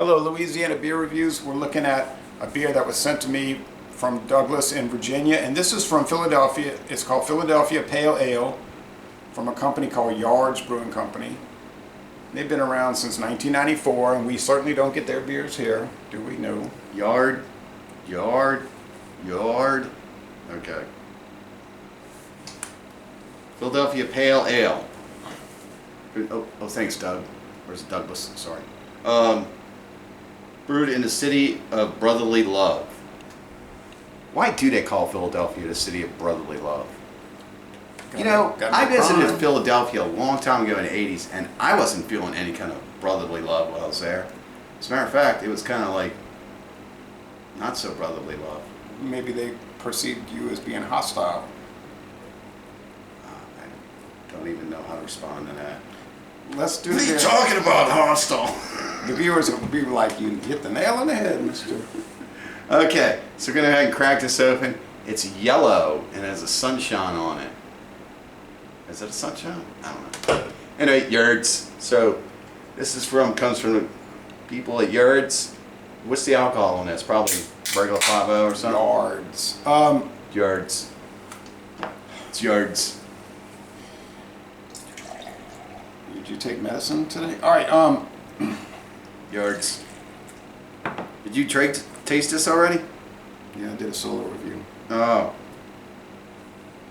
Hello, Louisiana Beer Reviews. We're looking at a beer that was sent to me from Douglas in Virginia, and this is from Philadelphia. It's called Philadelphia Pale Ale from a company called Yards Brewing Company. They've been around since 1994, and we certainly don't get their beers here, do we? No. Yard. Okay. Philadelphia Pale Ale. Oh, thanks, Doug. Where's Douglas? Sorry. Brewed in the city of brotherly love. Why do they call Philadelphia the city of brotherly love? I visited Philadelphia a long time ago in the 80s, and I wasn't feeling any kind of brotherly love while I was there. As a matter of fact, it was kind of like not so brotherly love. Maybe they perceived you as being hostile. I don't even know how to respond to that. Let's do What are you this. talking about, hostile? The viewers will be like, you hit the nail on the head, mister. Okay, so we're going to go ahead and crack this open. It's yellow and has a sunshine on it. Is it a sunshine? I don't know. Anyway, Yards. So this comes from the people at Yards. What's the alcohol on this? Probably regular 5.0 or something? Yards. Yards. It's Yards. Did you take medicine today? All right. Yards. Did you taste this already? Yeah, I did a solo review. Oh.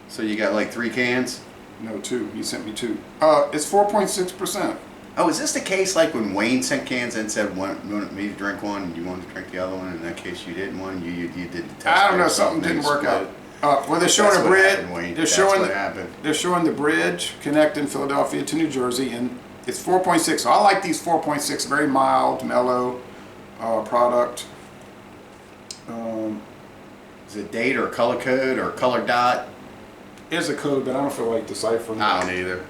So you got like 3 cans? No, 2. He sent me 2. It's 4.6%. Oh, is this the case like when Wayne sent cans and said, you wanted me to drink one and you wanted to drink the other one? In that case, you didn't want, you did the test. I don't know, something didn't work out. Well, they're showing a bridge. They're showing the bridge connecting Philadelphia to New Jersey, and it's 4.6. So I like these 4.6. Very mild, mellow product. Is it date or color code or color dot? There's a code, but I don't feel like deciphering. I don't either.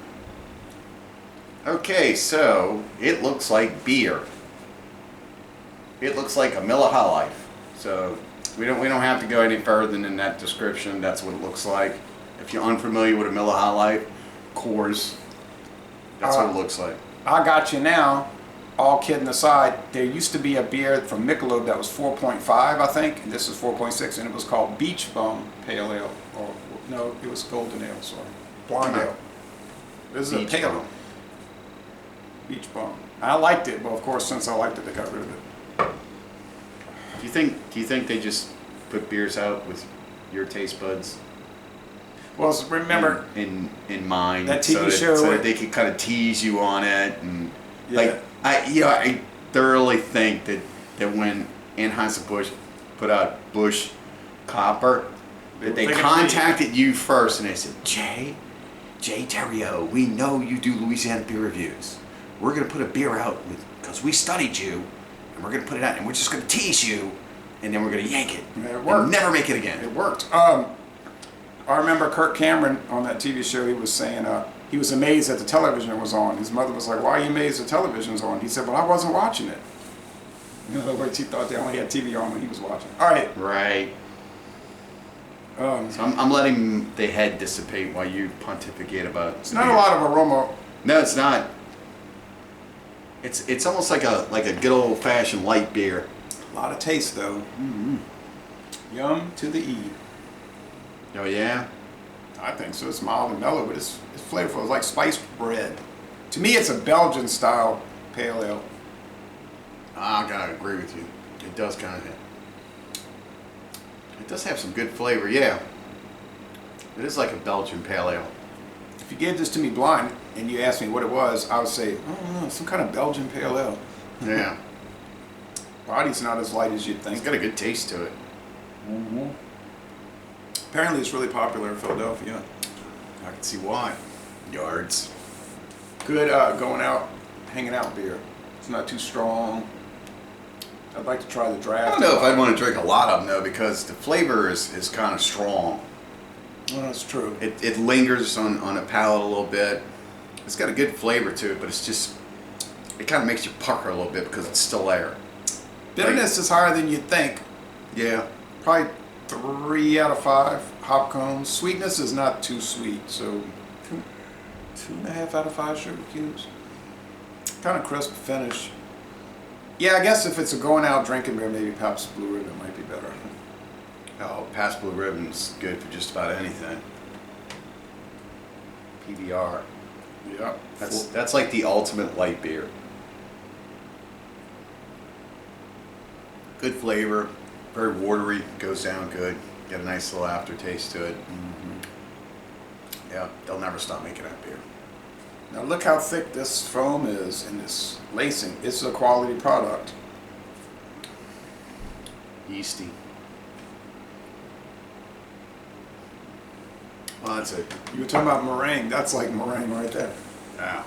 Okay, so it looks like beer. It looks like a Miller High Life. So we don't have to go any further than that description. That's what it looks like. If you're unfamiliar with a Miller High Life, Coors, that's what it looks like. I got you now. All kidding aside, there used to be a beer from Michelob that was 4.5, I think, and this is 4.6, and it was called Beach Bum Pale Ale. Or no, it was Golden Ale. Sorry, Blonde Ale. This is a pale ale. Beach Bum. I liked it, but of course, since I liked it, they got rid of it. Do you think they just put beers out with your taste buds? Well, remember in mind that TV show so that they could kind of tease you on it, and yeah. I thoroughly think that when Anheuser-Busch put out Busch Copper, that they contacted you first and they said, Jay Terrio, we know you do Louisiana beer reviews. We're going to put a beer out because we studied you, and we're going to put it out, and we're just going to tease you, and then we're going to yank it. Yeah, it worked. And never make it again. It worked. I remember Kirk Cameron on that TV show, he was saying he was amazed that the television was on. His mother was like, why are you amazed the television's on? He said, well, I wasn't watching it. In other words, he thought they only had TV on when he was watching. All right. Right. So I'm letting the head dissipate while you pontificate about it. It's not a lot of aroma. No, it's not. It's almost like a good old-fashioned light beer. A lot of taste, though. Mm-hmm. Yum to the E. Oh, yeah? I think so. It's mild and mellow, but it's flavorful. It's like spiced bread. To me, it's a Belgian-style pale ale. I gotta agree with you. It does kind of hit. It does have some good flavor, yeah. It is like a Belgian pale ale. If you gave this to me blind and you asked me what it was, I would say, oh, some kind of Belgian pale ale. Yeah. Body's not as light as you'd think. It's got a good taste to it. Mm-hmm. Apparently it's really popular in Philadelphia. I can see why. Yards. Good going out, hanging out beer. It's not too strong. I'd like to try the draft. I don't know if I'd want to drink a lot of them, though, because the flavor is kind of strong. Well, that's true. It lingers on a palate a little bit. It's got a good flavor to it, but it's just, it kind of makes you pucker a little bit because it's still there. Bitterness is higher than you'd think. Yeah. Probably 3 out of 5 hop cones. Sweetness is not too sweet, so 2.5 out of 5 sugar cubes. Kind of crisp finish. Yeah, I guess if it's a going out drinking beer, maybe Pabst Blue Ribbon might be better. Oh, Pabst Blue Ribbon's good for just about anything. PBR. Yeah. That's like the ultimate light beer. Good flavor, very watery, goes down good. Get a nice little aftertaste to it. Yeah, they'll never stop making that beer. Now look how thick this foam is and this lacing. It's a quality product. Yeasty. Well, that's it. You were talking about meringue. That's like meringue right there. Yeah.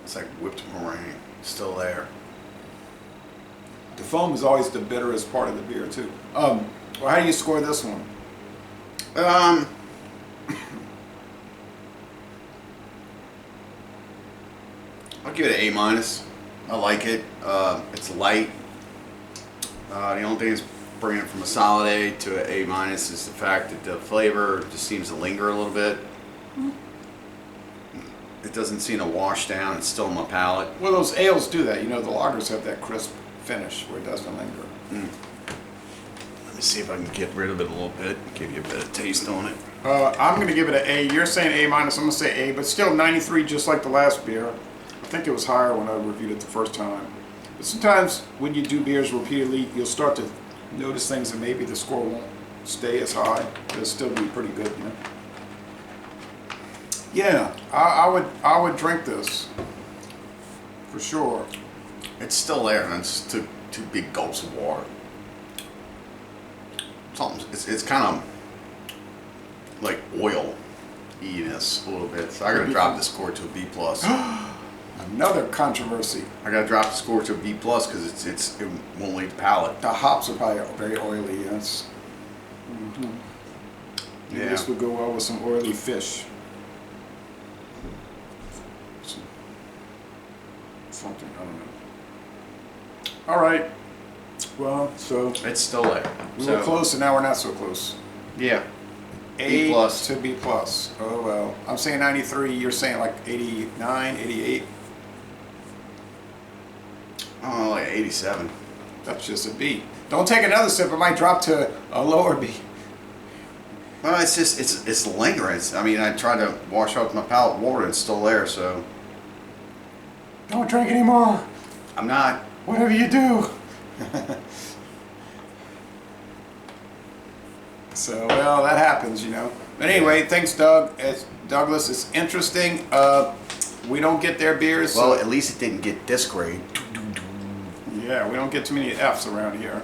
It's like whipped meringue. Still there. The foam is always the bitterest part of the beer too. Well, how do you score this one? I'll give it an A-. I like it. It's light. The only thing that's bringing it from a solid A to an A- is the fact that the flavor just seems to linger a little bit. It doesn't seem to wash down. It's still on my palate. Well, those ales do that. You know, the lagers have that crisp finish where it doesn't linger. Let me see if I can get rid of it a little bit. Give you a bit of taste on it. I'm going to give it an A. You're saying A-. I'm going to say A, but still 93 just like the last beer. I think it was higher when I reviewed it the first time. But sometimes when you do beers repeatedly, you'll start to notice things and maybe the score won't stay as high. It'll still be pretty good, you know. Yeah, I would drink this for sure. It's still there, and it's two big gulps of water. It's kind of like oil-iness a little bit. So I gotta drop the score to a B+. Another controversy. I gotta drop the score to a B+ because it won't leave the palate. The hops are probably very oily. Yes. Maybe this would go well with some oily fish. Something, I don't know. All right. Well, so It's still there. we were close, and now we're not so close. Yeah. A B+. to B+. Oh well. I'm saying 93. You're saying like 89, 88. Oh, like 87. That's just a B. Don't take another sip. It might drop to a lower B. Well, it's just it's lingering. I mean, I tried to wash off my palate water, and it's still there. So Don't drink anymore. I'm not. Whatever you do. So, well, that happens, you know. But anyway, thanks, Doug. Douglas, it's interesting. We don't get their beers. Well, So, at least it didn't get this grade. yeah, we don't get too many Fs around here.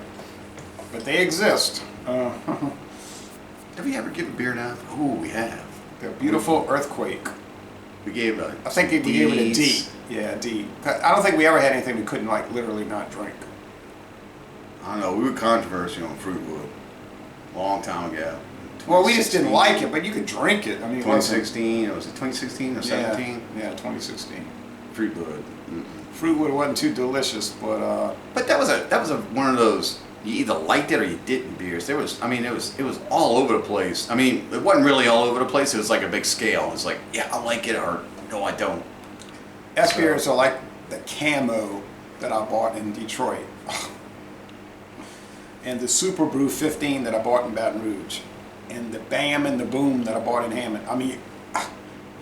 But they exist. Have you ever given beer now? Ooh, we have. The beautiful Earthquake. We gave it I think we gave it a D. Ds. Yeah, D. I don't think we ever had anything we couldn't, like, literally not drink. I don't know. We were controversial on Fruitwood a long time ago. Well, we just didn't like it, but you could drink it. I mean, it wasn't- 2016. Was it 2016 or 17? Yeah, 2016. Fruitwood. Fruitwood wasn't too delicious, but But that was one of those. You either liked it or you didn't beers. There was, I mean, it was all over the place. I mean, it wasn't really all over the place. It was like a big scale. It was like, yeah, I like it, or no, I don't. S beers are like the camo that I bought in Detroit, and the Super Brew 15 that I bought in Baton Rouge, and the Bam and the Boom that I bought in Hammond. I mean,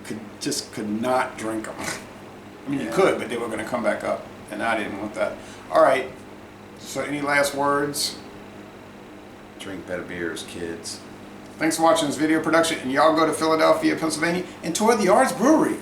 could not drink them. I mean, you could, but they were going to come back up, and I didn't want that. All right. So, any last words? Drink better beers, kids. Thanks for watching this video production, and y'all go to Philadelphia, Pennsylvania, and tour the Arts Brewery.